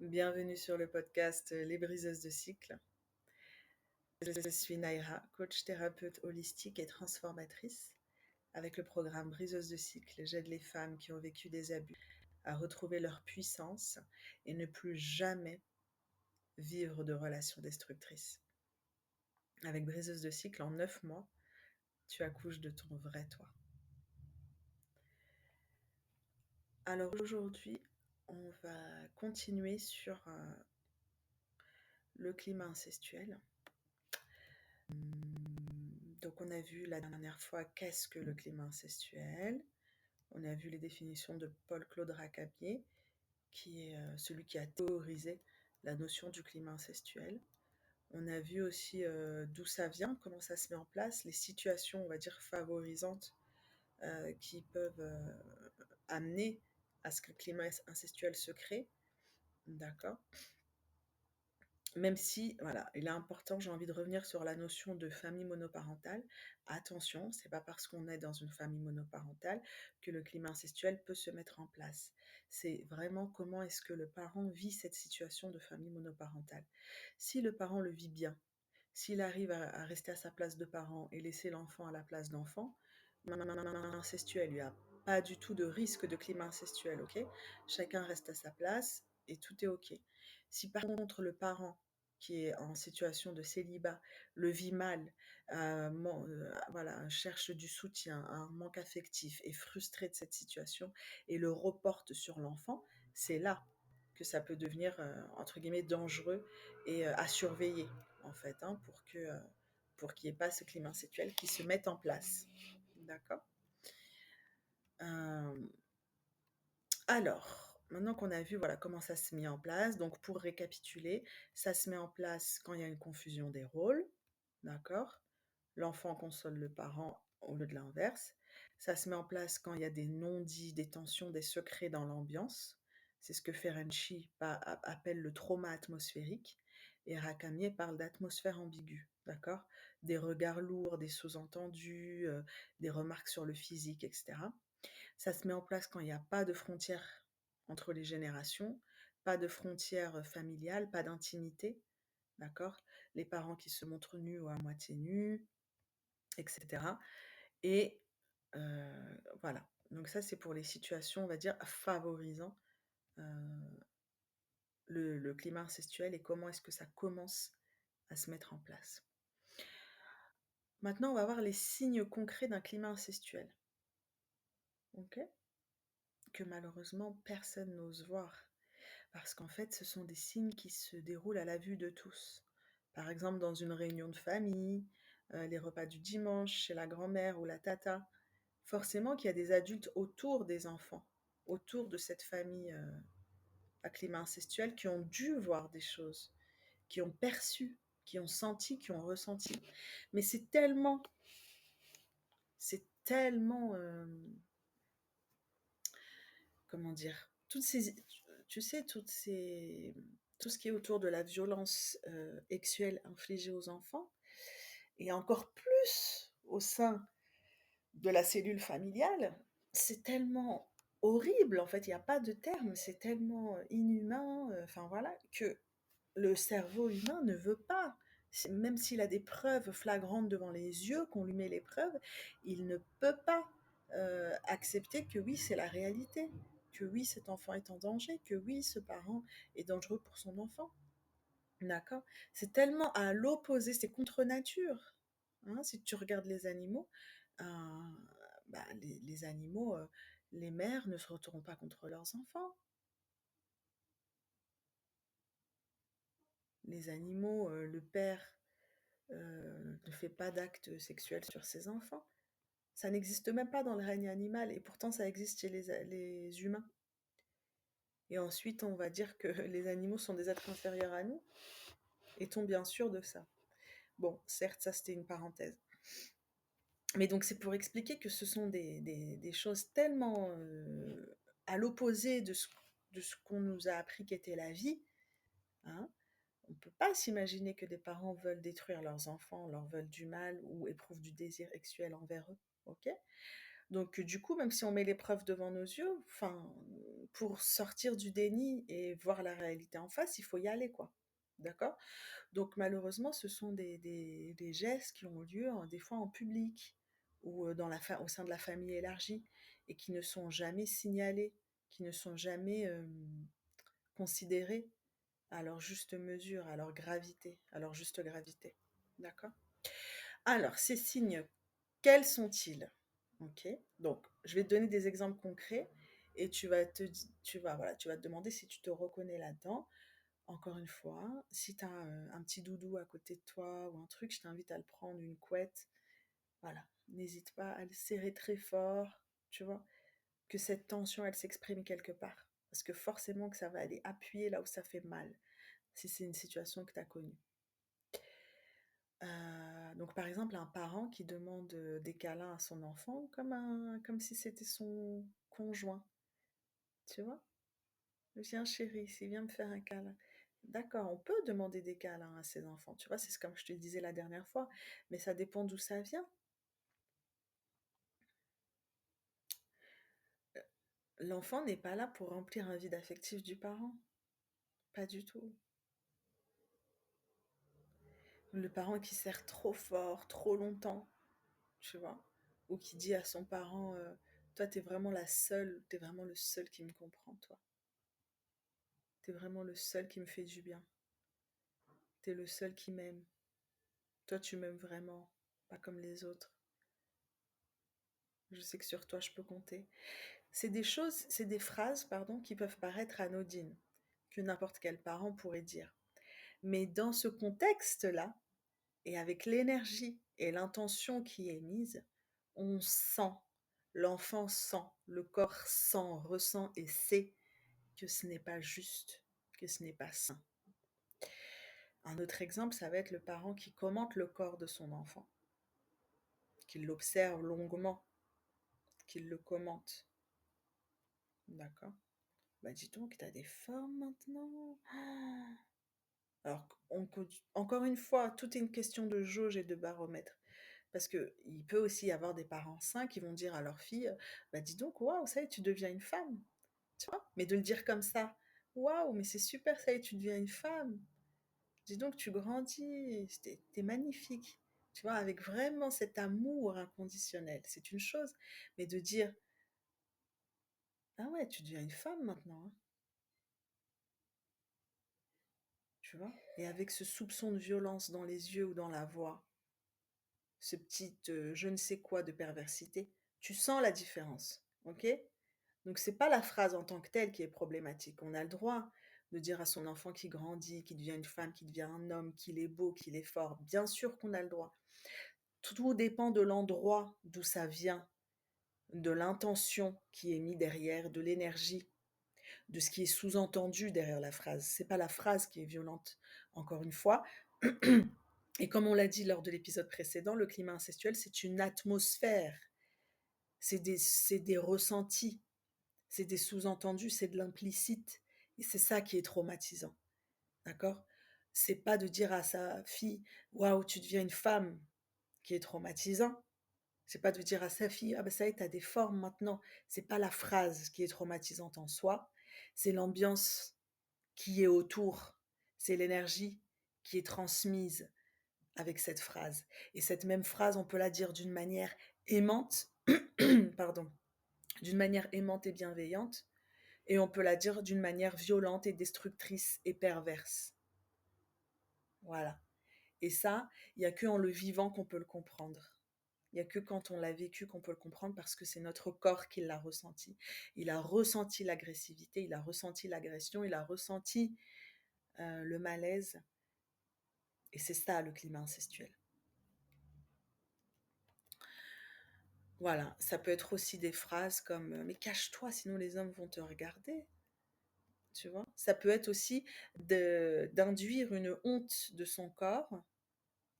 Bienvenue sur le podcast Les briseuses de cycle. Je suis Naira, coach thérapeute holistique et transformatrice. Avec le programme Briseuse de cycle, j'aide les femmes qui ont vécu des abus à retrouver leur puissance et ne plus jamais vivre de relations destructrices. Avec Briseuse de cycle, en 9 mois, tu accouches de ton vrai toi. Alors aujourd'hui, on va continuer sur le climat incestuel. Donc on a vu la dernière fois qu'est-ce que le climat incestuel. On a vu les définitions de Paul-Claude Racabier, qui est celui qui a théorisé la notion du climat incestuel. On a vu aussi d'où ça vient, comment ça se met en place, les situations, on va dire, favorisantes qui peuvent amener à ce que le climat incestuel se crée. D'accord. Même si, voilà, il est important, j'ai envie de revenir sur la notion de famille monoparentale. Attention, c'est pas parce qu'on est dans une famille monoparentale que le climat incestuel peut se mettre en place. C'est vraiment comment est-ce que le parent vit cette situation de famille monoparentale. Si le parent le vit bien, s'il arrive à rester à sa place de parent et laisser l'enfant à la place d'enfant, incestuel, il n'y a pas du tout de risque de climat incestuel, ok? Chacun reste à sa place et tout est ok. Si par contre le parent qui est en situation de célibat le vit mal, voilà, cherche du soutien, un manque affectif, est frustré de cette situation et le reporte sur l'enfant, c'est là que ça peut devenir, entre guillemets, dangereux et à surveiller, en fait, hein, pour qu'il n'y ait pas ce climat incestuel qui se mette en place. D'accord. Alors, maintenant qu'on a vu voilà, comment ça se met en place, donc pour récapituler, ça se met en place quand il y a une confusion des rôles, d'accord? L'enfant console le parent au lieu de l'inverse. Ça se met en place quand il y a des non-dits, des tensions, des secrets dans l'ambiance. C'est ce que Ferenczi appelle le trauma atmosphérique. Et Rakamier parle d'atmosphère ambiguë, d'accord? Des regards lourds, des sous-entendus, des remarques sur le physique, etc. Ça se met en place quand il n'y a pas de frontières entre les générations, pas de frontières familiales, pas d'intimité, d'accord? Les parents qui se montrent nus ou à moitié nus, etc. Et voilà. Donc ça, c'est pour les situations, on va dire, favorisant le climat incestuel et comment est-ce que ça commence à se mettre en place. Maintenant, on va voir les signes concrets d'un climat incestuel. Ok? Que malheureusement, personne n'ose voir. Parce qu'en fait, ce sont des signes qui se déroulent à la vue de tous. Par exemple, dans une réunion de famille, les repas du dimanche, chez la grand-mère ou la tata. Forcément qu'il y a des adultes autour des enfants, autour de cette famille à climat incestuel, qui ont dû voir des choses, qui ont perçu, qui ont senti, qui ont ressenti. Mais c'est tellement, comment dire, toutes ces, tu sais, tout ce qui est autour de la violence sexuelle infligée aux enfants, et encore plus au sein de la cellule familiale, c'est tellement horrible, en fait, il n'y a pas de terme, c'est tellement inhumain, enfin voilà, que le cerveau humain ne veut pas. Même s'il a des preuves flagrantes devant les yeux, qu'on lui met les preuves, il ne peut pas accepter que oui, c'est la réalité, que oui, cet enfant est en danger, que oui, ce parent est dangereux pour son enfant. D'accord? C'est tellement à l'opposé, c'est contre nature. Hein, si tu regardes les animaux, euh, les animaux, les mères ne se retournent pas contre leurs enfants. Les animaux, le père ne fait pas d'acte sexuel sur ses enfants. Ça n'existe même pas dans le règne animal et pourtant ça existe chez les humains. Et ensuite, on va dire que les animaux sont des êtres inférieurs à nous. Est-on bien sûr de ça? Bon, certes, ça c'était une parenthèse. Mais donc c'est pour expliquer que ce sont des choses tellement à l'opposé de ce qu'on nous a appris qu'était la vie. Hein. On ne peut pas s'imaginer que des parents veulent détruire leurs enfants, leur veulent du mal ou éprouvent du désir sexuel envers eux. Ok? Donc du coup, même si on met les preuves devant nos yeux, enfin, pour sortir du déni et voir la réalité en face, il faut y aller, quoi. D'accord? Donc malheureusement, ce sont des gestes qui ont lieu, des fois en public ou, au sein de la famille élargie et qui ne sont jamais signalés, qui ne sont jamais, considérés à leur juste mesure, à leur gravité, à leur juste gravité. D'accord? Alors, ces signes, quels sont-ils? OK, donc je vais te donner des exemples concrets et tu vas te demander si tu te reconnais là-dedans. Encore une fois, si tu as un petit doudou à côté de toi ou un truc, je t'invite à le prendre, une couette. Voilà, n'hésite pas à le serrer très fort, tu vois, que cette tension, elle s'exprime quelque part. Parce que forcément que ça va aller appuyer là où ça fait mal, si c'est une situation que tu as connue. Donc par exemple, un parent qui demande des câlins à son enfant comme si c'était son conjoint, tu vois? Viens chérie, ici, viens me faire un câlin. D'accord, on peut demander des câlins à ses enfants, tu vois, c'est comme je te disais la dernière fois, mais ça dépend d'où ça vient. L'enfant n'est pas là pour remplir un vide affectif du parent, pas du tout. Le parent qui serre trop fort, trop longtemps, tu vois, ou qui dit à son parent, toi, t'es vraiment la seule, t'es vraiment le seul qui me comprend, toi. T'es vraiment le seul qui me fait du bien. T'es le seul qui m'aime. Toi, tu m'aimes vraiment, pas comme les autres. Je sais que sur toi, je peux compter. C'est des phrases, pardon, qui peuvent paraître anodines, que n'importe quel parent pourrait dire. Mais dans ce contexte-là, et avec l'énergie et l'intention qui est mise, on sent, l'enfant sent, le corps sent, ressent et sait que ce n'est pas juste, que ce n'est pas sain. Un autre exemple, ça va être le parent qui commente le corps de son enfant, qui l'observe longuement, qui le commente. D'accord? Bah dis donc, t'as des formes maintenant. Ah. Alors, encore une fois, tout est une question de jauge et de baromètre. Parce que il peut aussi y avoir des parents sains qui vont dire à leur fille, bah dis donc, waouh, ça y est, tu deviens une femme. Tu vois? Mais de le dire comme ça, waouh, mais c'est super, ça y est, tu deviens une femme. Dis donc, tu grandis, t'es magnifique. Tu vois, avec vraiment cet amour inconditionnel. C'est une chose. Mais de dire, ah ouais, tu deviens une femme maintenant, hein. Tu vois? Et avec ce soupçon de violence dans les yeux ou dans la voix, ce petit je ne sais quoi de perversité, tu sens la différence, ok? Donc c'est pas la phrase en tant que telle qui est problématique. On a le droit de dire à son enfant qui grandit, qui devient une femme, qui devient un homme, qu'il est beau, qu'il est fort. Bien sûr qu'on a le droit. Tout dépend de l'endroit d'où ça vient, de l'intention qui est mise derrière, de l'énergie, de ce qui est sous-entendu derrière la phrase. C'est pas la phrase qui est violente, encore une fois. Et comme on l'a dit lors de l'épisode précédent, le climat incestuel, c'est une atmosphère, c'est des ressentis, c'est des sous-entendus, c'est de l'implicite. Et c'est ça qui est traumatisant, d'accord? C'est pas de dire à sa fille, waouh, tu deviens une femme, qui est traumatisant. C'est pas de dire à sa fille, ah ben ça y est, t'as des formes maintenant. C'est pas la phrase qui est traumatisante en soi, c'est l'ambiance qui est autour, c'est l'énergie qui est transmise avec cette phrase. Et cette même phrase, on peut la dire d'une manière aimante, pardon, d'une manière aimante et bienveillante, et on peut la dire d'une manière violente et destructrice et perverse. Voilà. Et ça, il n'y a que en le vivant qu'on peut le comprendre. Il n'y a que quand on l'a vécu qu'on peut le comprendre parce que c'est notre corps qui l'a ressenti. Il a ressenti l'agressivité, il a ressenti l'agression, il a ressenti le malaise. Et c'est ça le climat incestuel. Voilà, ça peut être aussi des phrases comme mais cache-toi, sinon les hommes vont te regarder. Tu vois? Ça peut être aussi d'induire une honte de son corps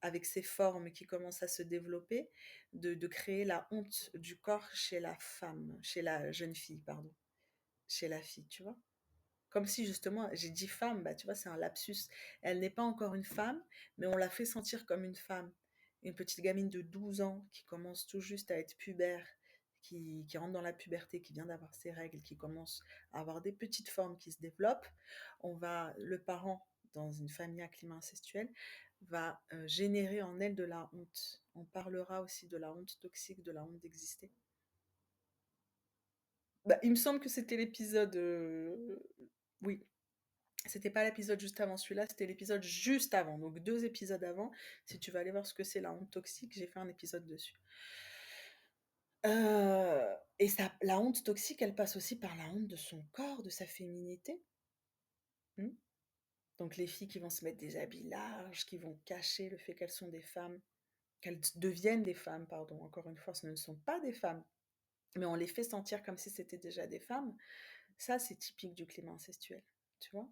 avec ses formes qui commencent à se développer, de créer la honte du corps chez la femme, chez la jeune fille, pardon, chez la fille, tu vois? Comme si justement, j'ai dit femme, bah tu vois, c'est un lapsus. Elle n'est pas encore une femme, mais on la fait sentir comme une femme. Une petite gamine de 12 ans qui commence tout juste à être pubère, qui rentre dans la puberté, qui vient d'avoir ses règles, qui commence à avoir des petites formes qui se développent, le parent, dans une famille à climat incestuel, va générer en elle de la honte. On parlera aussi de la honte toxique, de la honte d'exister. Bah, il me semble que c'était l'épisode... Oui, c'était pas l'épisode juste avant celui-là, c'était l'épisode juste avant. Donc 2 épisodes avant, si tu vas aller voir ce que c'est la honte toxique, j'ai fait un épisode dessus. Et ça, la honte toxique, elle passe aussi par la honte de son corps, de sa féminité. Donc les filles qui vont se mettre des habits larges, qui vont cacher le fait qu'elles sont des femmes, qu'elles deviennent des femmes, pardon, encore une fois, ce ne sont pas des femmes, mais on les fait sentir comme si c'était déjà des femmes. Ça, c'est typique du climat incestuel, tu vois?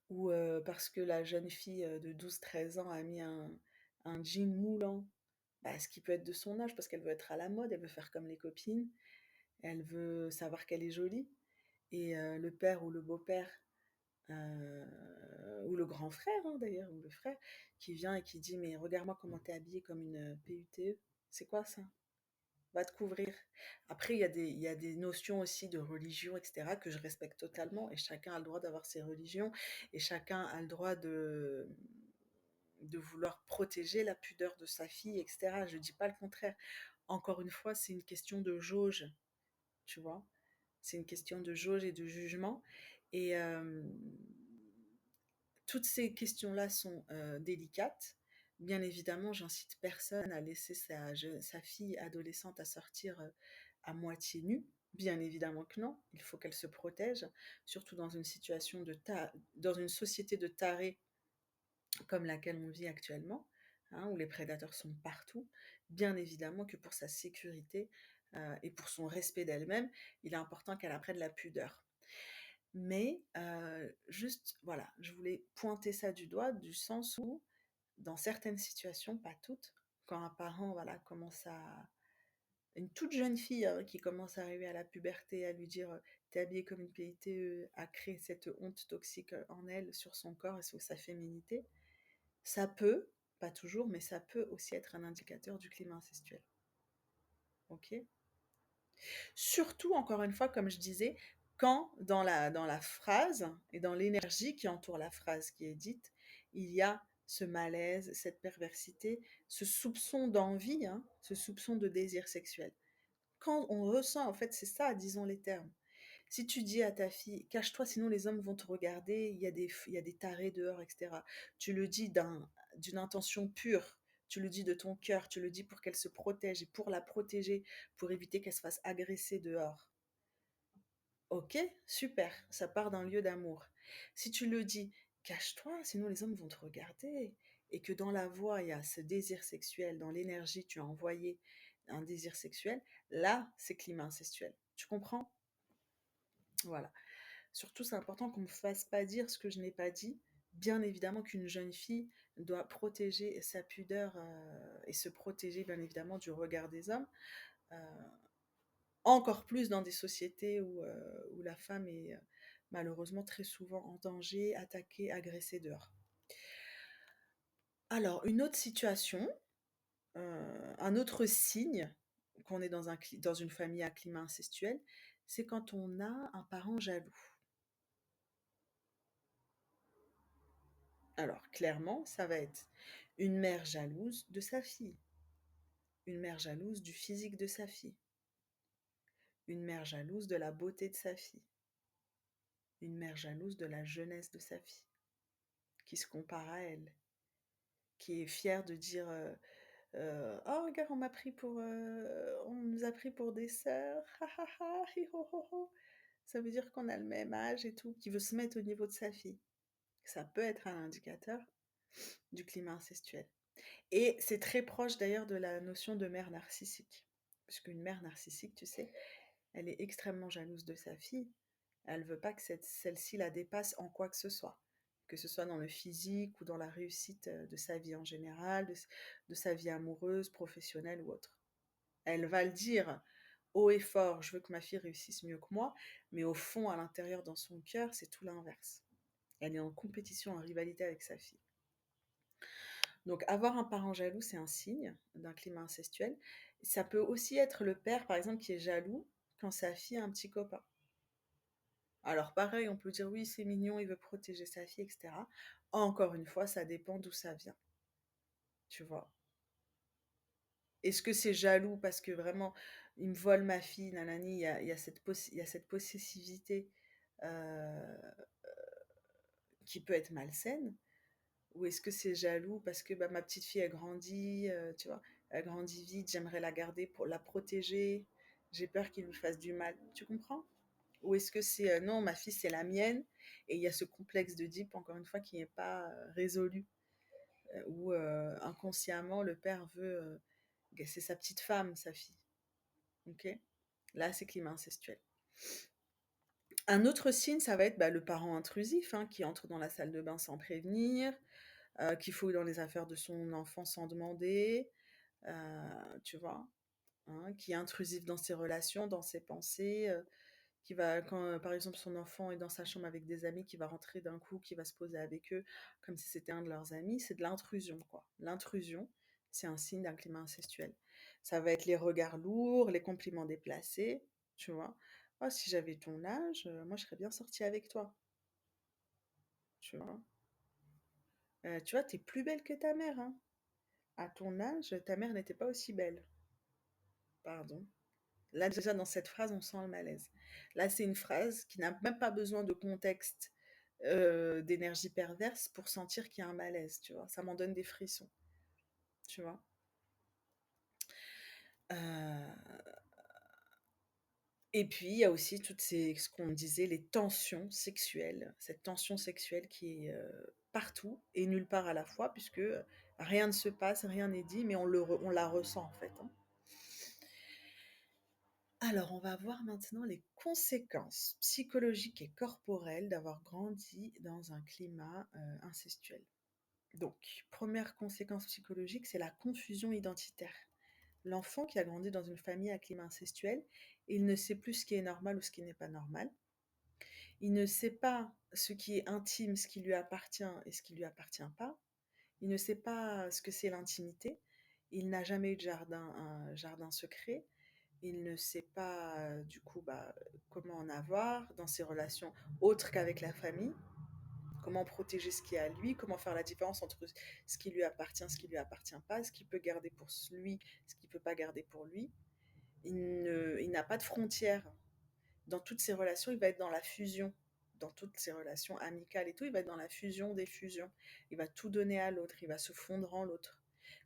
Ou parce que la jeune fille de 12-13 ans a mis un jean moulant, bah, ce qui peut être de son âge, parce qu'elle veut être à la mode, elle veut faire comme les copines, elle veut savoir qu'elle est jolie. Et le père ou le beau-père, ou le grand frère hein, d'ailleurs, ou le frère, qui vient et qui dit mais regarde-moi comment t'es habillée comme une PUTE, c'est quoi ça? Va te couvrir. Après, il y a des notions aussi de religion, etc., que je respecte totalement, et chacun a le droit d'avoir ses religions, et chacun a le droit de vouloir protéger la pudeur de sa fille, etc. Je dis pas le contraire. Encore une fois, c'est une question de jauge, tu vois. C'est une question de jauge et de jugement. Et toutes ces questions-là sont délicates. Bien évidemment, j'incite personne à laisser sa fille adolescente à sortir à moitié nue. Bien évidemment que non, il faut qu'elle se protège, surtout dans une situation dans une société de tarés comme laquelle on vit actuellement, hein, où les prédateurs sont partout. Bien évidemment que pour sa sécurité et pour son respect d'elle-même, il est important qu'elle apprenne la pudeur. Mais juste, voilà, je voulais pointer ça du doigt, du sens où, dans certaines situations, pas toutes, quand un parent, voilà, commence à... Une toute jeune fille qui commence à arriver à la puberté, à lui dire t'es habillée comme une PITE, à créer cette honte toxique en elle, sur son corps et sur sa féminité, ça peut, pas toujours, mais ça peut aussi être un indicateur du climat incestuel. Ok? Surtout, encore une fois, comme je disais, quand dans la phrase et dans l'énergie qui entoure la phrase qui est dite, il y a ce malaise, cette perversité, ce soupçon d'envie, hein, ce soupçon de désir sexuel. Quand on ressent, en fait, c'est ça, disons les termes. Si tu dis à ta fille, cache-toi, sinon les hommes vont te regarder, il y a des tarés dehors, etc. Tu le dis d'une intention pure, tu le dis de ton cœur, tu le dis pour qu'elle se protège et pour la protéger, pour éviter qu'elle se fasse agresser dehors. Ok, super, ça part d'un lieu d'amour. Si tu le dis, cache-toi, sinon les hommes vont te regarder, et que dans la voix, il y a ce désir sexuel, dans l'énergie, tu as envoyé un désir sexuel, là, c'est climat incestuel. Tu comprends? Voilà. Surtout, c'est important qu'on ne me fasse pas dire ce que je n'ai pas dit. Bien évidemment qu'une jeune fille doit protéger sa pudeur et se protéger, bien évidemment, du regard des hommes. Euh, Encore plus dans des sociétés où la femme est malheureusement très souvent en danger, attaquée, agressée dehors. Alors, une autre situation, un autre signe qu'on est dans une famille à climat incestuel, c'est quand on a un parent jaloux. Alors, clairement, ça va être une mère jalouse de sa fille, une mère jalouse du physique de sa fille, une mère jalouse de la beauté de sa fille, une mère jalouse de la jeunesse de sa fille, qui se compare à elle, qui est fière de dire oh, regarde, on nous a pris pour des sœurs, ha ha ha, hi ho ho ho. Ça veut dire qu'on a le même âge et tout, qui veut se mettre au niveau de sa fille. Ça peut être un indicateur du climat incestuel. Et c'est très proche d'ailleurs de la notion de mère narcissique. Puisqu'une mère narcissique, tu sais, elle est extrêmement jalouse de sa fille. Elle ne veut pas que celle-ci la dépasse en quoi que ce soit dans le physique ou dans la réussite de sa vie en général, de sa vie amoureuse, professionnelle ou autre. Elle va le dire haut et fort, je veux que ma fille réussisse mieux que moi, mais au fond, à l'intérieur, dans son cœur, c'est tout l'inverse. Elle est en compétition, en rivalité avec sa fille. Donc avoir un parent jaloux, c'est un signe d'un climat incestuel. Ça peut aussi être le père, par exemple, qui est jaloux quand sa fille a un petit copain. Alors pareil, on peut dire oui, c'est mignon, il veut protéger sa fille, etc. Encore une fois, ça dépend d'où ça vient, tu vois. Est-ce que c'est jaloux parce que vraiment, il me vole ma fille, nanani, il y a cette possessivité euh, qui peut être malsaine? Ou est-ce que c'est jaloux parce que bah, ma petite fille, elle grandit, tu vois, elle grandit vite, j'aimerais la garder pour la protéger, j'ai peur qu'il lui fasse du mal, tu comprends? Ou est-ce que c'est non, ma fille, c'est la mienne, et il y a ce complexe d'Oedipe, encore une fois, qui n'est pas résolu, où inconsciemment, le père veut, c'est sa petite femme, sa fille, ok? Là, c'est climat incestuel. Un autre signe, ça va être bah, le parent intrusif, hein, qui entre dans la salle de bain sans prévenir, qui fouille dans les affaires de son enfant sans demander, tu vois, hein, qui est intrusif dans ses relations, dans ses pensées, qui va, quand par exemple son enfant est dans sa chambre avec des amis, qui va rentrer d'un coup, qui va se poser avec eux comme si c'était un de leurs amis, c'est de l'intrusion, quoi. L'intrusion, c'est un signe d'un climat incestuel. Ça va être les regards lourds, les compliments déplacés, tu vois. Oh, si j'avais ton âge, moi je serais bien sortie avec toi, tu vois. Tu vois, t'es plus belle que ta mère, hein. À ton âge, ta mère n'était pas aussi belle. Pardon. Là, déjà, dans cette phrase, on sent le malaise. Là, c'est une phrase qui n'a même pas besoin de contexte d'énergie perverse pour sentir qu'il y a un malaise, tu vois. Ça m'en donne des frissons, tu vois. Euh, Et puis, il y a aussi toutes ces, ce qu'on disait, les tensions sexuelles. Cette tension sexuelle qui est partout et nulle part à la fois, puisque rien ne se passe, rien n'est dit, mais on la ressent en fait, hein. Alors, on va voir maintenant les conséquences psychologiques et corporelles d'avoir grandi dans un climat incestuel. Donc, première conséquence psychologique, c'est la confusion identitaire. L'enfant qui a grandi dans une famille à climat incestuel, il ne sait plus ce qui est normal ou ce qui n'est pas normal. Il ne sait pas ce qui est intime, ce qui lui appartient et ce qui lui appartient pas. Il ne sait pas ce que c'est l'intimité. Il n'a jamais eu de jardin, un jardin secret. Il ne sait pas, du coup, bah, comment en avoir dans ses relations autres qu'avec la famille, comment protéger ce qui est à lui, comment faire la différence entre ce qui lui appartient, ce qui lui appartient pas, ce qu'il peut garder pour lui, ce qu'il peut pas garder pour lui. Il n'a pas de frontières. Dans toutes ses relations, il va être dans la fusion. Dans toutes ses relations amicales et tout, il va être dans la fusion des fusions. Il va tout donner à l'autre, il va se fondre en l'autre.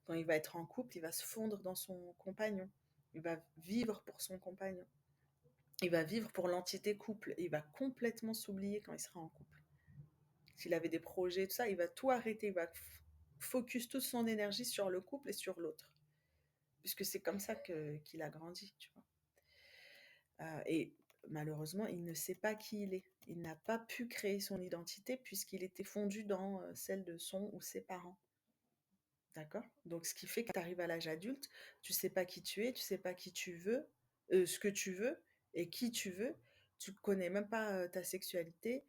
Quand il va être en couple, il va se fondre dans son compagnon. Il va vivre pour son compagnon. Il va vivre pour l'entité couple. Il va complètement s'oublier quand il sera en couple. S'il avait des projets, tout ça, il va tout arrêter. Il va focus toute son énergie sur le couple et sur l'autre. Puisque c'est comme ça qu'il a grandi, tu vois. Et malheureusement, il ne sait pas qui il est. Il n'a pas pu créer son identité puisqu'il était fondu dans celle de son ou ses parents. D'accord? Donc, ce qui fait que tu arrives à l'âge adulte, tu sais pas qui tu es, tu sais pas qui tu veux, ce que tu veux et qui tu veux. Tu connais même pas ta sexualité.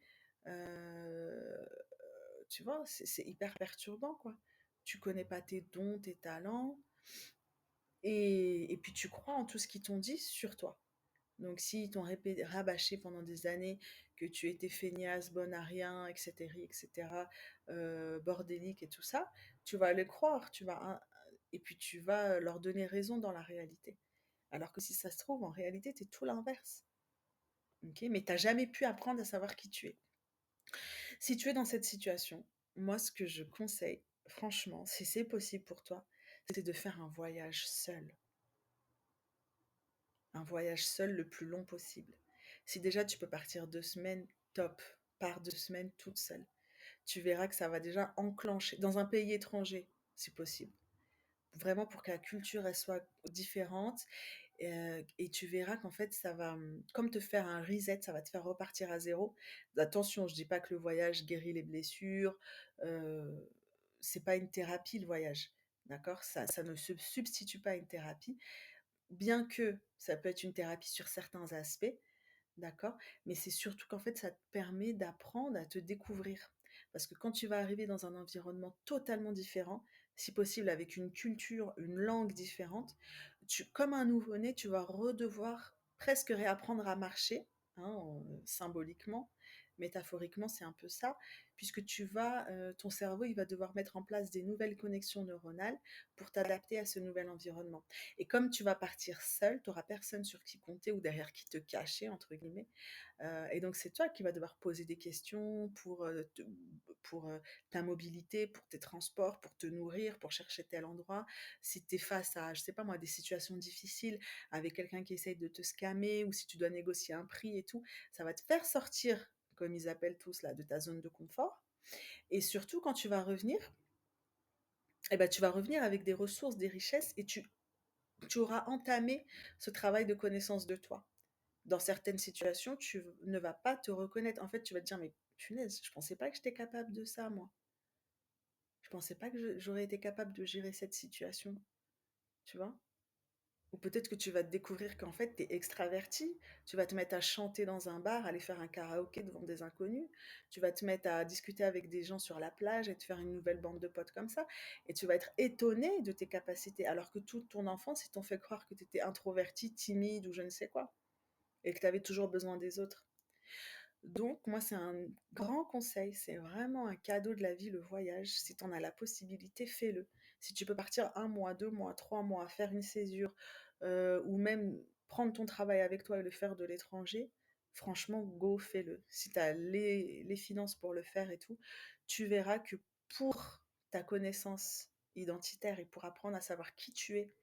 Euh, Tu vois, c'est hyper perturbant, quoi. Tu connais pas tes dons, tes talents. Et puis, tu crois en tout ce qu'ils t'ont dit sur toi. Donc, s'ils t'ont rabâché pendant des années que tu étais feignasse, bonne à rien, etc., bordélique et tout ça, tu vas les croire, et puis tu vas leur donner raison dans la réalité. Alors que si ça se trouve, en réalité, tu es tout l'inverse. Ok, mais tu n'as jamais pu apprendre à savoir qui tu es. Si tu es dans cette situation, moi, ce que je conseille, franchement, si c'est possible pour toi, c'est de faire un voyage seul. Un voyage seul le plus long possible. Si déjà tu peux partir 2 semaines, top. Pars 2 semaines toute seule. Tu verras que ça va déjà enclencher dans un pays étranger, si possible. Vraiment pour que la culture elle soit différente. Et tu verras qu'en fait, ça va comme te faire un reset, ça va te faire repartir à zéro. Attention, je dis pas que le voyage guérit les blessures. Euh, c'est pas une thérapie, le voyage. D'accord? Ça ne se substitue pas à une thérapie, bien que ça peut être une thérapie sur certains aspects, d'accord? Mais c'est surtout qu'en fait, ça te permet d'apprendre à te découvrir. Parce que quand tu vas arriver dans un environnement totalement différent, si possible avec une culture, une langue différente, comme un nouveau-né, tu vas redevoir presque réapprendre à marcher, hein, symboliquement, métaphoriquement, c'est un peu ça, puisque ton cerveau, il va devoir mettre en place des nouvelles connexions neuronales pour t'adapter à ce nouvel environnement. Et comme tu vas partir seul, tu n'auras personne sur qui compter ou derrière qui te cacher, entre guillemets. Et donc, c'est toi qui vas devoir poser des questions pour ta mobilité, pour tes transports, pour te nourrir, pour chercher tel endroit. Si tu es face à, je sais pas moi, des situations difficiles avec quelqu'un qui essaye de te scammer ou si tu dois négocier un prix et tout, ça va te faire sortir, comme ils appellent tous là, de ta zone de confort. Et surtout, quand tu vas revenir, eh ben, tu vas revenir avec des ressources, des richesses et tu auras entamé ce travail de connaissance de toi. Dans certaines situations, tu ne vas pas te reconnaître. En fait, tu vas te dire, mais punaise, je pensais pas que j'étais capable de ça, moi. Je pensais pas que j'aurais été capable de gérer cette situation, tu vois. Ou peut-être que tu vas te découvrir qu'en fait, tu es extraverti. Tu vas te mettre à chanter dans un bar, aller faire un karaoké devant des inconnus. Tu vas te mettre à discuter avec des gens sur la plage et te faire une nouvelle bande de potes comme ça. Et tu vas être étonné de tes capacités. Alors que toute ton enfance, ils t'ont fait croire que tu étais introverti, timide ou je ne sais quoi. Et que tu avais toujours besoin des autres. Donc, moi, c'est un grand conseil, c'est vraiment un cadeau de la vie, le voyage. Si tu en as la possibilité, fais-le. Si tu peux partir 1 mois, 2 mois, 3 mois, faire une césure, ou même prendre ton travail avec toi et le faire de l'étranger, franchement, go, fais-le. Si tu as les finances pour le faire et tout, tu verras que pour ta connaissance identitaire et pour apprendre à savoir qui tu es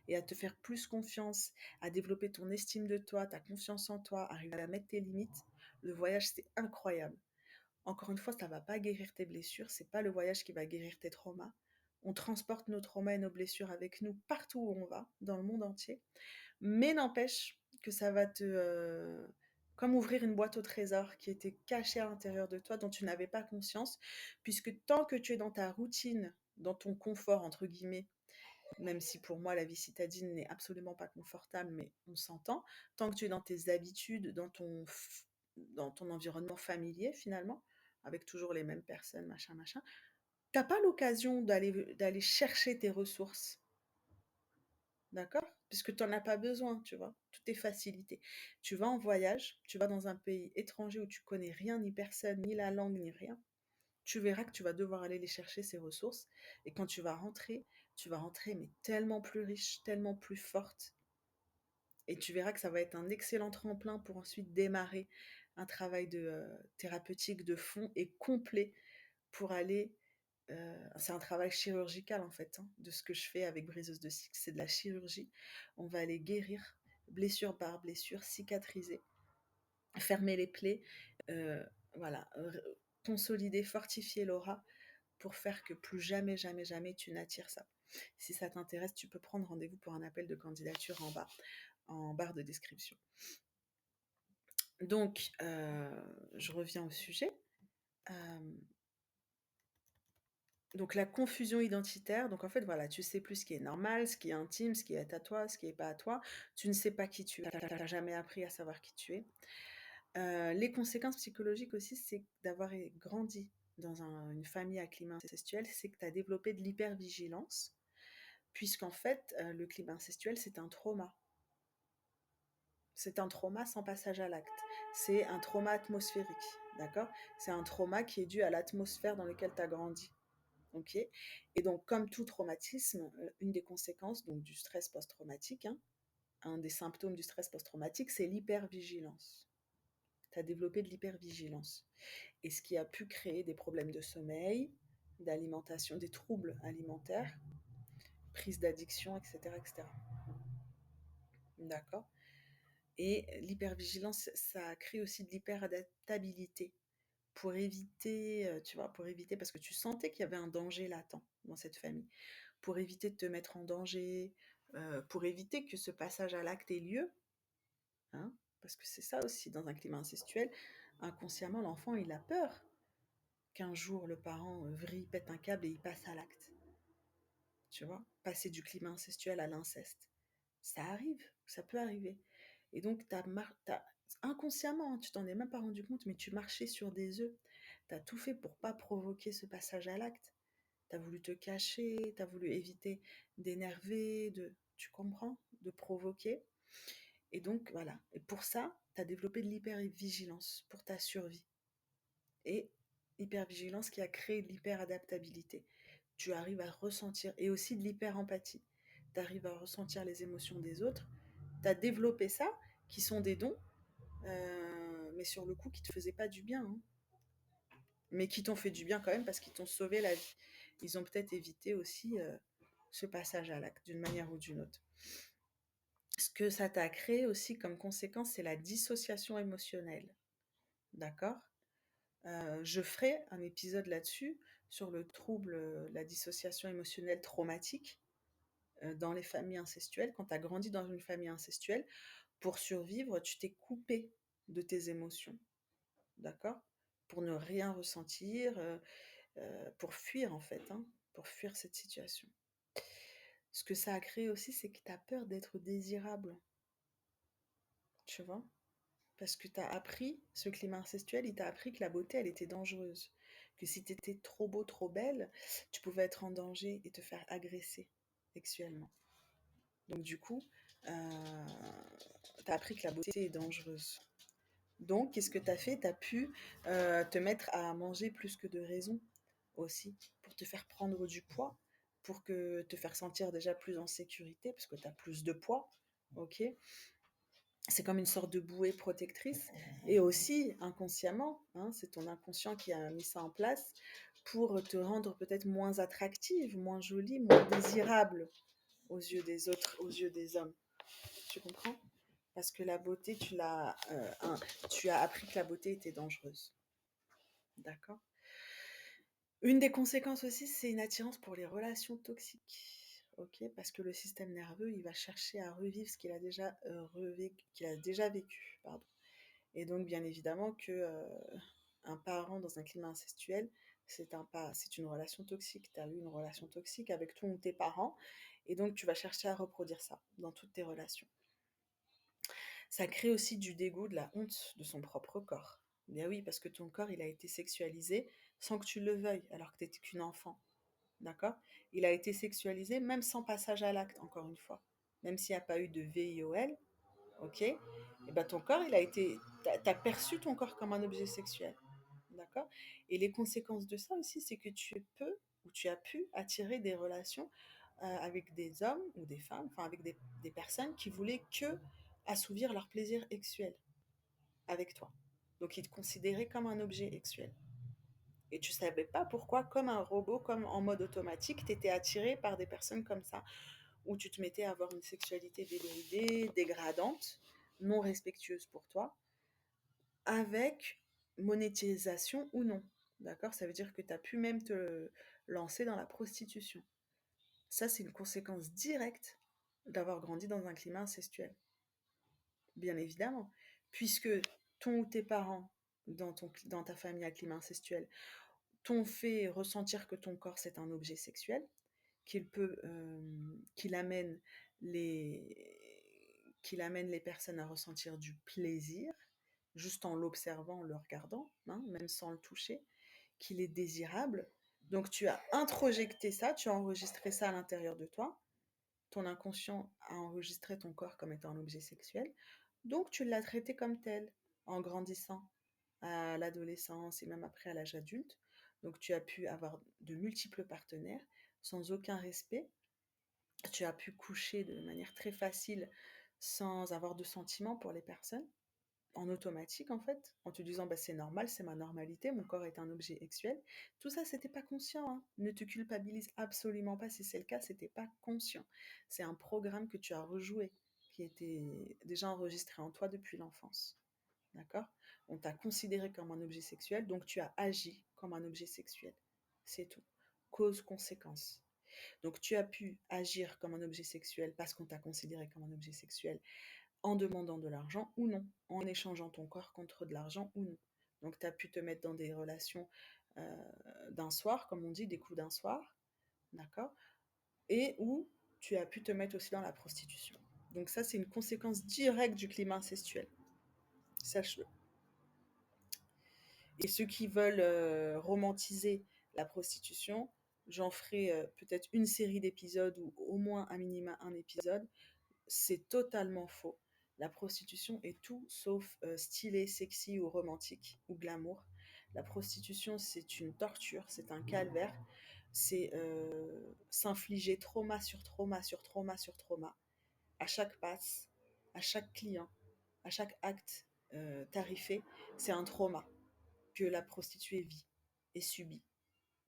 et à te faire plus confiance, à développer ton estime de toi, ta confiance en toi, arriver à mettre tes limites, le voyage, c'est incroyable. Encore une fois, ça ne va pas guérir tes blessures, c'est pas le voyage qui va guérir tes traumas. On transporte nos traumas et nos blessures avec nous partout où on va, dans le monde entier. Mais n'empêche que ça va comme ouvrir une boîte au trésor qui était cachée à l'intérieur de toi, dont tu n'avais pas conscience, puisque tant que tu es dans ta routine, dans ton confort, entre guillemets, même si pour moi la vie citadine n'est absolument pas confortable, mais on s'entend, tant que tu es dans tes habitudes, dans ton environnement familier finalement, avec toujours les mêmes personnes, machin, machin, t'as pas l'occasion d'aller chercher tes ressources, d'accord? Puisque tu n'en as pas besoin, tu vois, tout est facilité. Tu vas en voyage, tu vas dans un pays étranger où tu connais rien, ni personne, ni la langue, ni rien, tu verras que tu vas devoir aller les chercher, ces ressources. Et quand tu vas rentrer, mais tellement plus riche, tellement plus forte. Et tu verras que ça va être un excellent tremplin pour ensuite démarrer un travail thérapeutique de fond et complet pour aller. C'est un travail chirurgical en fait, hein, de ce que je fais avec Briseuse de Cycle. C'est de la chirurgie. On va aller guérir blessure par blessure, cicatriser, fermer les plaies, voilà, consolider, fortifier l'aura pour faire que plus jamais, jamais, jamais tu n'attires ça. Si ça t'intéresse, tu peux prendre rendez-vous pour un appel de candidature en barre de description. Donc, je reviens au sujet. Donc, la confusion identitaire, donc en fait, voilà, tu sais plus ce qui est normal, ce qui est intime, ce qui est à toi, ce qui n'est pas à toi. Tu ne sais pas qui tu es, tu n'as jamais appris à savoir qui tu es. Les conséquences psychologiques aussi, c'est d'avoir grandi dans une famille à climat incestuel, c'est que tu as développé de l'hypervigilance, puisqu'en fait, le climat incestuel, c'est un trauma. C'est un trauma sans passage à l'acte. C'est un trauma atmosphérique, d'accord? C'est un trauma qui est dû à l'atmosphère dans laquelle tu as grandi. Ok. Et donc, comme tout traumatisme, une des conséquences donc, du stress post-traumatique, hein, un des symptômes du stress post-traumatique, c'est l'hypervigilance. Tu as développé de l'hypervigilance. Et ce qui a pu créer des problèmes de sommeil, d'alimentation, des troubles alimentaires, prise d'addiction, etc., etc. D'accord? Et l'hypervigilance, ça crée aussi de l'hyperadaptabilité pour éviter, tu vois, pour éviter, parce que tu sentais qu'il y avait un danger latent dans cette famille, pour éviter de te mettre en danger, pour éviter que ce passage à l'acte ait lieu, hein, parce que c'est ça aussi, dans un climat incestuel, inconsciemment, l'enfant, il a peur qu'un jour, le parent vrille, pète un câble et il passe à l'acte. Tu vois, passer du climat incestuel à l'inceste. Ça arrive, ça peut arriver. Et donc, inconsciemment, hein, tu t'en es même pas rendu compte, mais tu marchais sur des œufs. Tu as tout fait pour pas provoquer ce passage à l'acte. Tu as voulu te cacher, tu as voulu éviter d'énerver, tu comprends? de provoquer. Et donc, voilà. Et pour ça, tu as développé de l'hypervigilance pour ta survie. Et hypervigilance qui a créé de l'hyperadaptabilité. Tu arrives à ressentir, et aussi de l'hyperempathie. Tu arrives à ressentir les émotions des autres. Tu as développé ça, qui sont des dons, mais sur le coup, qui ne te faisaient pas du bien, hein. Mais qui t'ont fait du bien quand même parce qu'ils t'ont sauvé la vie. Ils ont peut-être évité aussi ce passage à l'acte d'une manière ou d'une autre. Ce que ça t'a créé aussi comme conséquence, c'est la dissociation émotionnelle. D'accord? Je ferai un épisode là-dessus, sur le trouble, la dissociation émotionnelle traumatique dans les familles incestuelles. Quand tu as grandi dans une famille incestuelle, pour survivre, tu t'es coupé de tes émotions. D'accord? Pour ne rien ressentir, pour fuir en fait, hein, pour fuir cette situation. Ce que ça a créé aussi, c'est que tu as peur d'être désirable. Tu vois? Parce que tu as appris, ce climat incestuel, il t'a appris que la beauté, elle était dangereuse. Que si tu étais trop beau, trop belle, tu pouvais être en danger et te faire agresser sexuellement. Donc du coup, tu as appris que la beauté est dangereuse. Donc, qu'est-ce que tu as fait? Tu as pu te mettre à manger plus que de raison aussi, pour te faire prendre du poids, pour te faire sentir déjà plus en sécurité, parce que tu as plus de poids, ok? C'est comme une sorte de bouée protectrice. Et aussi, inconsciemment, hein, c'est ton inconscient qui a mis ça en place pour te rendre peut-être moins attractive, moins jolie, moins désirable aux yeux des autres, aux yeux des hommes. Tu comprends? Parce que la beauté, tu as appris que la beauté était dangereuse. D'accord? Une des conséquences aussi, c'est une attirance pour les relations toxiques. Ok? Parce que le système nerveux, il va chercher à revivre ce qu'il a déjà vécu. Pardon. Et donc, bien évidemment, que un parent dans un climat incestuel, c'est une relation toxique. Tu as eu une relation toxique avec ton ou tes parents, et donc tu vas chercher à reproduire ça dans toutes tes relations. Ça crée aussi du dégoût, de la honte de son propre corps. Bien oui, parce que ton corps, il a été sexualisé sans que tu le veuilles, alors que tu n'étais qu'une enfant. D'accord? Il a été sexualisé même sans passage à l'acte, encore une fois. Même s'il n'y a pas eu de VIOL, ok? Et ben ton corps, t'as perçu ton corps comme un objet sexuel. D'accord? Et les conséquences de ça aussi, c'est que tu peux ou tu as pu attirer des relations avec des hommes ou des femmes, enfin avec des personnes qui voulaient que assouvir leur plaisir sexuel avec toi. Donc ils te considéraient comme un objet sexuel. Et tu savais pas pourquoi, comme un robot, comme en mode automatique, tu étais attiré par des personnes comme ça, où tu te mettais à avoir une sexualité débridée, dégradante, non respectueuse pour toi, avec monétisation ou non. D'accord? Ça veut dire que tu as pu même te lancer dans la prostitution. Ça, c'est une conséquence directe d'avoir grandi dans un climat incestuel. Bien évidemment. Puisque ton ou tes parents, dans ta famille à climat incestuel, t'ont fait ressentir que ton corps, c'est un objet sexuel, qu'il amène les personnes à ressentir du plaisir, juste en l'observant, en le regardant, hein, même sans le toucher, qu'il est désirable. Donc tu as introjecté ça, tu as enregistré ça à l'intérieur de toi. Ton inconscient a enregistré ton corps comme étant un objet sexuel. Donc tu l'as traité comme tel en grandissant à l'adolescence et même après à l'âge adulte. Donc tu as pu avoir de multiples partenaires sans aucun respect. Tu as pu coucher de manière très facile sans avoir de sentiments pour les personnes, en automatique en fait, en te disant bah, c'est normal, c'est ma normalité, mon corps est un objet sexuel. Tout ça, c'était pas conscient, hein. Ne te culpabilise absolument pas si c'est le cas, c'était pas conscient. C'est un programme que tu as rejoué, qui était déjà enregistré en toi depuis l'enfance. D'accord? On t'a considéré comme un objet sexuel, donc tu as agi comme un objet sexuel. C'est tout. Cause-conséquence. Donc tu as pu agir comme un objet sexuel parce qu'on t'a considéré comme un objet sexuel en demandant de l'argent ou non, en échangeant ton corps contre de l'argent ou non. Donc tu as pu te mettre dans des relations d'un soir, comme on dit, des coups d'un soir, d'accord? Et où tu as pu te mettre aussi dans la prostitution. Donc ça, c'est une conséquence directe du climat incestuel. Sache-le. Et ceux qui veulent romantiser la prostitution, j'en ferai peut-être une série d'épisodes ou au moins un minima un épisode c'est totalement faux. La prostitution est tout sauf stylé, sexy ou romantique ou glamour. La prostitution, c'est une torture, c'est un calvaire, c'est s'infliger trauma sur trauma sur trauma sur trauma à chaque passe, à chaque client, à chaque acte tarifé. C'est un trauma que la prostituée vit et subit.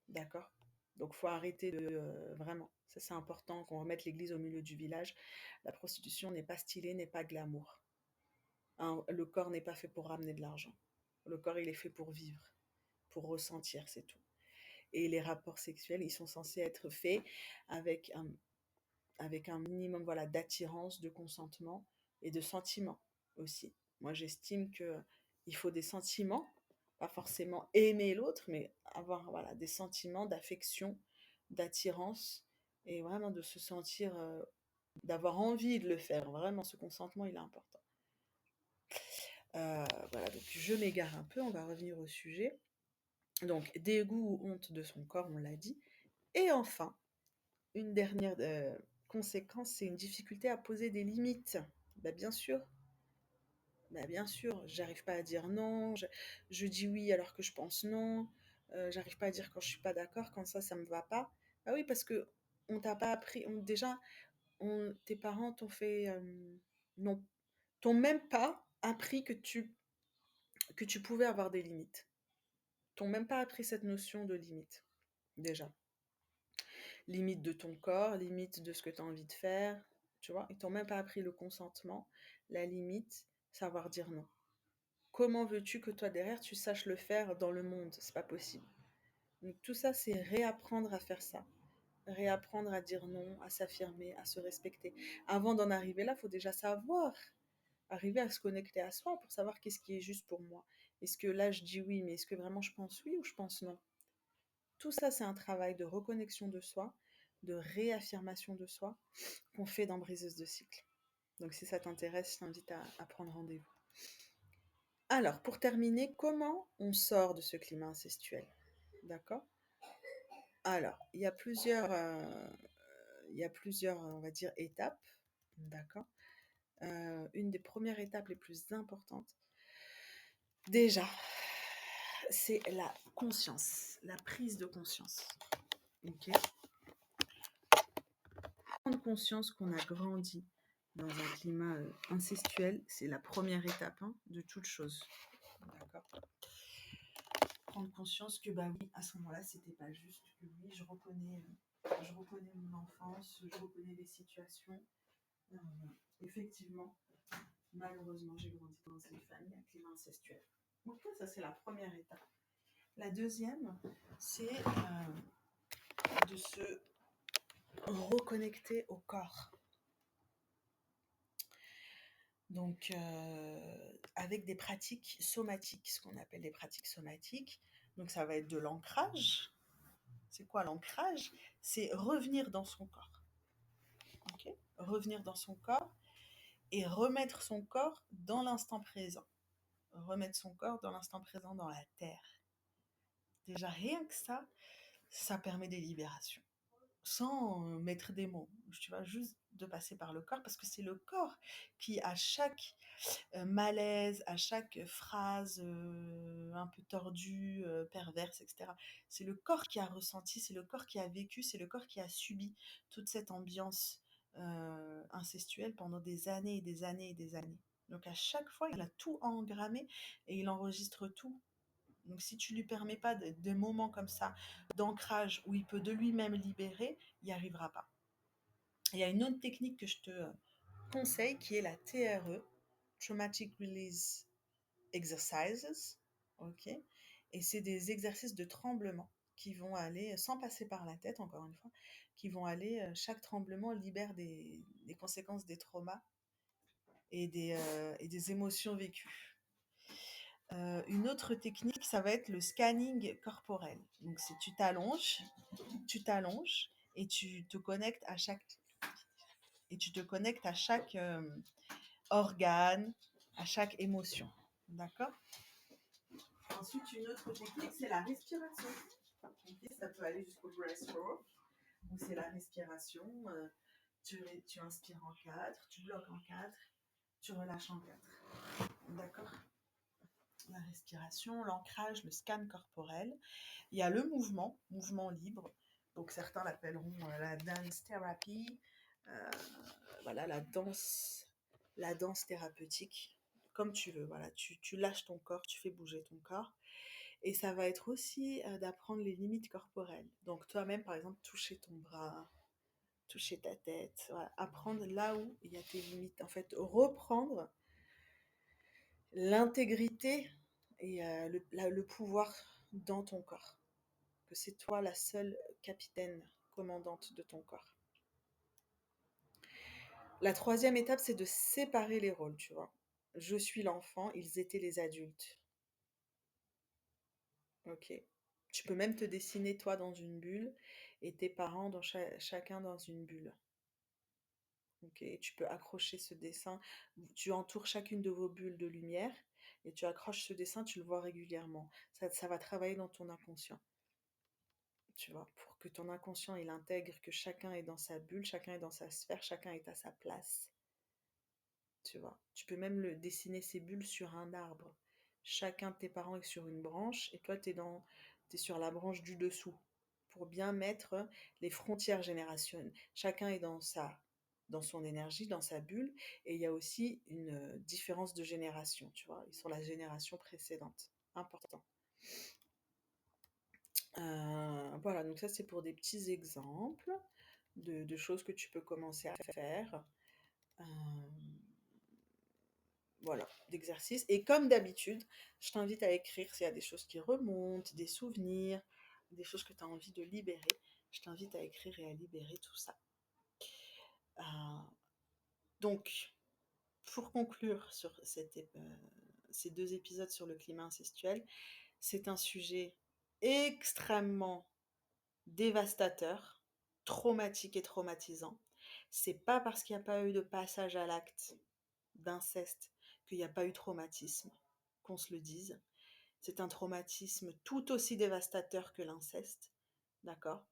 D'accord? Donc, faut arrêter de vraiment. Ça, c'est important qu'on remette l'église au milieu du village. La prostitution n'est pas stylée, n'est pas glamour. Hein, le corps n'est pas fait pour ramener de l'argent. Le corps, il est fait pour vivre, pour ressentir, c'est tout. Et les rapports sexuels, ils sont censés être faits avec un minimum, voilà, d'attirance, de consentement et de sentiments aussi. Moi, j'estime que il faut des sentiments, pas forcément aimer l'autre, mais avoir, voilà, des sentiments d'affection, d'attirance et vraiment de se sentir, d'avoir envie de le faire. Vraiment, ce consentement, il est important. Voilà, donc je m'égare un peu, on va revenir au sujet. Donc, dégoût ou honte de son corps, on l'a dit. Et enfin, une dernière conséquence, c'est une difficulté à poser des limites. Bah, bien sûr, j'arrive pas à dire non, je dis oui alors que je pense non, j'arrive pas à dire quand je suis pas d'accord, quand ça me va pas. Bah oui, parce que on t'a pas appris, tes parents t'ont fait, non, t'ont même pas appris que tu pouvais avoir des limites. T'ont même pas appris cette notion de limite, déjà. Limite de ton corps, limite de ce que tu as envie de faire, tu vois. Ils t'ont même pas appris le consentement, la limite, savoir dire non. Comment veux-tu que toi derrière tu saches le faire dans le monde? C'est pas possible. Donc tout ça, c'est réapprendre à faire ça. Réapprendre à dire non, à s'affirmer, à se respecter. Avant d'en arriver là, il faut déjà savoir, arriver à se connecter à soi pour savoir qu'est-ce qui est juste pour moi. Est-ce que là je dis oui, mais est-ce que vraiment je pense oui ou je pense non? Tout ça, c'est un travail de reconnexion de soi, de réaffirmation de soi qu'on fait dans Briseuse de cycle. Donc si ça t'intéresse, je t'invite à prendre rendez-vous. Alors, pour terminer, comment on sort de ce climat incestuel? D'accord? Alors, il y a plusieurs, on va dire, étapes. D'accord? Une des premières étapes les plus importantes, déjà, c'est la conscience, la prise de conscience. Ok? Prendre conscience qu'on a grandi dans un climat incestuel, c'est la première étape de toute chose. D'accord? Prendre conscience que, bah oui, à ce moment-là, c'était pas juste, que oui, je reconnais mon enfance, je reconnais les situations. Euh, Effectivement, malheureusement, j'ai grandi dans une famille à climat incestuel. Donc ça, c'est la première étape. La deuxième, c'est de se reconnecter au corps. Donc, avec des pratiques somatiques, ce qu'on appelle des pratiques somatiques. Donc, ça va être de l'ancrage. C'est quoi l'ancrage? C'est revenir dans son corps. Okay? Revenir dans son corps et remettre son corps dans l'instant présent. Remettre son corps dans l'instant présent, dans la terre. Déjà, rien que ça permet des libérations. Sans mettre des mots. Tu vois, juste de passer par le corps, parce que c'est le corps qui, à chaque malaise, à chaque phrase un peu tordue, perverse, etc. C'est le corps qui a ressenti, c'est le corps qui a vécu, c'est le corps qui a subi toute cette ambiance incestuelle pendant des années et des années et des années. Donc à chaque fois, il a tout engrammé et il enregistre tout. Donc si tu lui permets pas de moments comme ça, d'ancrage où il peut de lui-même libérer, il n'y arrivera pas. Il y a une autre technique que je te conseille qui est la TRE, Traumatic Release Exercises, ok? Et c'est des exercices de tremblement qui vont aller, sans passer par la tête, encore une fois, qui vont aller, chaque tremblement libère des conséquences des traumas et des émotions vécues. Une autre technique, ça va être le scanning corporel. Donc, si tu t'allonges et tu te connectes à chaque organe, à chaque émotion. D'accord? Ensuite, une autre technique, c'est la respiration. Okay, ça peut aller jusqu'au breathwork, où c'est la respiration. Tu inspires en 4, tu bloques en 4, tu relâches en 4. D'accord? La respiration, l'ancrage, le scan corporel. Il y a le mouvement libre. Donc certains l'appelleront la dance therapy. Euh, voilà, la danse thérapeutique. Comme tu veux, voilà, tu lâches ton corps, tu fais bouger ton corps. Et ça va être aussi d'apprendre les limites corporelles. Donc toi-même, par exemple, toucher ton bras, toucher ta tête, voilà. Apprendre là où il y a tes limites. En fait, reprendre l'intégrité et le pouvoir dans ton corps. Que c'est toi la seule capitaine, commandante de ton corps. La troisième étape, c'est de séparer les rôles, tu vois. Je suis l'enfant, ils étaient les adultes. Ok. Tu peux même te dessiner toi dans une bulle et tes parents chacun dans une bulle. Ok. Tu peux accrocher ce dessin. Tu entoures chacune de vos bulles de lumière et tu accroches ce dessin, tu le vois régulièrement. Ça va travailler dans ton inconscient. Tu vois, pour que ton inconscient il intègre que chacun est dans sa bulle, chacun est dans sa sphère, chacun est à sa place. Tu vois, tu peux même dessiner ces bulles sur un arbre. Chacun de tes parents est sur une branche et toi t'es sur la branche du dessous pour bien mettre les frontières générationnelles. Chacun est dans son énergie, dans sa bulle, et il y a aussi une différence de génération, tu vois, ils sont la génération précédente. Important. Voilà, donc ça c'est pour des petits exemples de choses que tu peux commencer à faire. Euh, voilà, d'exercices. Et comme d'habitude, je t'invite à écrire s'il y a des choses qui remontent, des souvenirs, des choses que tu as envie de libérer. Je t'invite à écrire et à libérer tout ça. Euh, donc, pour conclure sur ces 2 épisodes sur le climat incestuel, c'est un sujet extrêmement dévastateur, traumatique et traumatisant. C'est pas parce qu'il n'y a pas eu de passage à l'acte d'inceste qu'il n'y a pas eu traumatisme, qu'on se le dise. C'est un traumatisme tout aussi dévastateur que l'inceste, d'accord,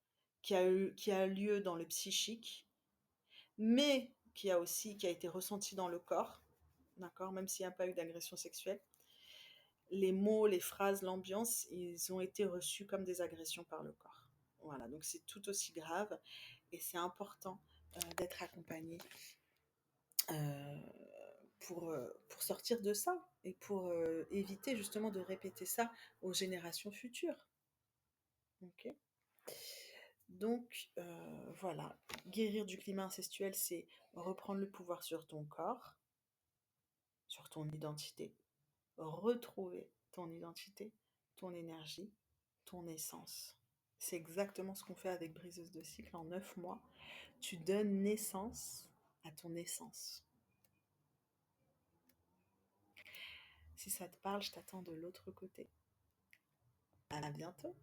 qui a lieu dans le psychique, mais qui a été ressenti dans le corps, d'accord, même s'il n'y a pas eu d'agression sexuelle. Les mots, les phrases, l'ambiance, ils ont été reçus comme des agressions par le corps. Voilà, donc c'est tout aussi grave et c'est important d'être accompagné euh, pour sortir de ça et pour éviter justement de répéter ça aux générations futures. Ok. Donc voilà, guérir du climat incestuel, c'est reprendre le pouvoir sur ton corps, sur ton identité, retrouver ton identité, ton énergie, ton essence. C'est exactement ce qu'on fait avec Briseuse de cycle en 9 mois. Tu donnes naissance à ton essence. Si ça te parle, je t'attends de l'autre côté. À bientôt.